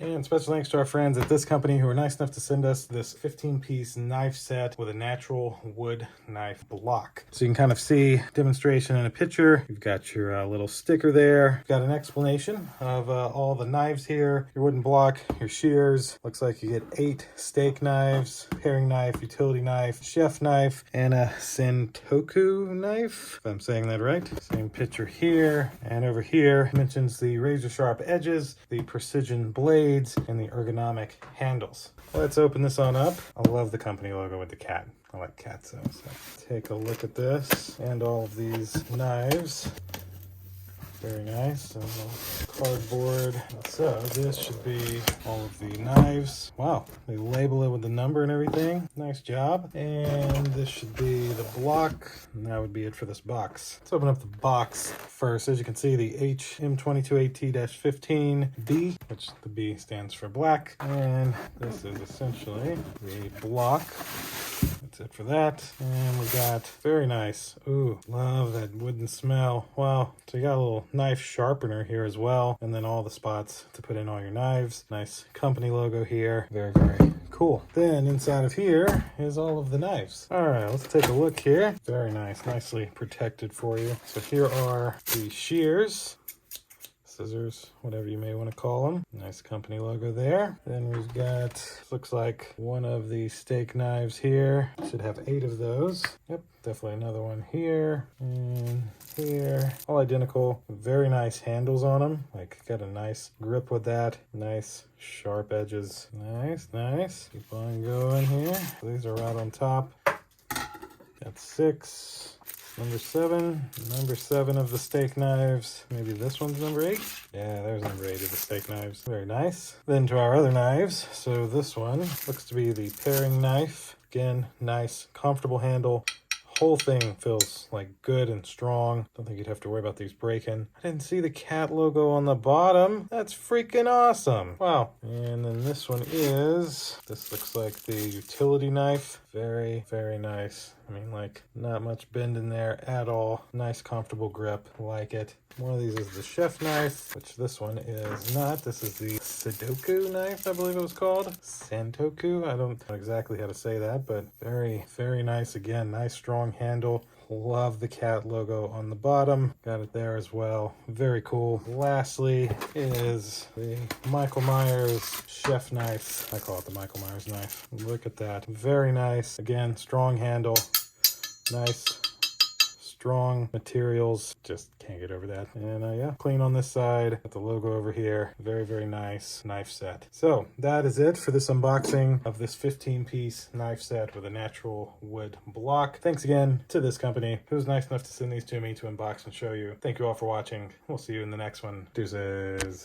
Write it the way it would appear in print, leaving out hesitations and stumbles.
And special thanks to our friends at this company who were nice enough to send us this 15-piece knife set with a natural wood knife block. So you can kind of see demonstration in a picture. You've got your little sticker there. You've got an explanation of all the knives here, your wooden block, your shears. Looks like you get 8 steak knives, paring knife, utility knife, chef knife, and a Sentoku knife, if I'm saying that right. Same picture here. And over here mentions the razor sharp edges, the precision blades, and the ergonomic handles. Let's open this on up. I love the company logo with the cat. I like cats though. So take a look at this and all of these knives. Very nice. And cardboard. So this should be all of the knives. Wow, they label it with the number and everything. Nice job. And this should be the block. And that would be it for this box. Let's open up the box first. As you can see, the HM22AT-15B, which the B stands for black. And this is essentially the block. That's it for that. And we got very nice. Ooh, love that wooden smell. Wow. So you got a little knife sharpener here as well. And then all the spots to put in all your knives. Nice company logo here. Very, very cool. Then inside of here is all of the knives. All right, let's take a look here. Very nice. Nicely protected for you. So here are the shears. Scissors, whatever you may want to call them. Nice company logo there. Then we've got, looks like one of the steak knives here. Should have 8 of those. Yep, definitely another one here and here. All identical. Very nice handles on them. Like, got a nice grip with that. Nice sharp edges. Nice, nice. Keep on going here. These are right on top. Got 6. Number 7 of the steak knives. Maybe this one's number 8. Yeah, there's number 8 of the steak knives. Very nice. Then to our other knives. So this one looks to be the paring knife. Again, nice, comfortable handle. Whole thing feels like good and strong. Don't think you'd have to worry about these breaking. I didn't see the cat logo on the bottom. That's freaking awesome. Wow. And then this one is, this looks like the utility knife. Very, very nice. I mean, like, not much bend in there at all. Nice, comfortable grip. Like it. One of these is the chef knife, which this one is not. This is the Sudoku knife, I believe it was called. Sentoku. I don't know exactly how to say that, but very, very nice. Again, nice, strong handle. Love the cat logo on the bottom. Got it there as well. Very cool. Lastly is the Michael Myers chef knife. I call it the Michael Myers knife. Look at that. Very nice. Again, strong handle. Nice, strong materials. Just can't get over that. And yeah, clean on this side. Got the logo over here. Very, very nice knife set. So that is it for this unboxing of this 15-piece knife set with a natural wood block. Thanks again to this company who was nice enough to send these to me to unbox and show you. Thank you all for watching. We'll see you in the next one. Deuces.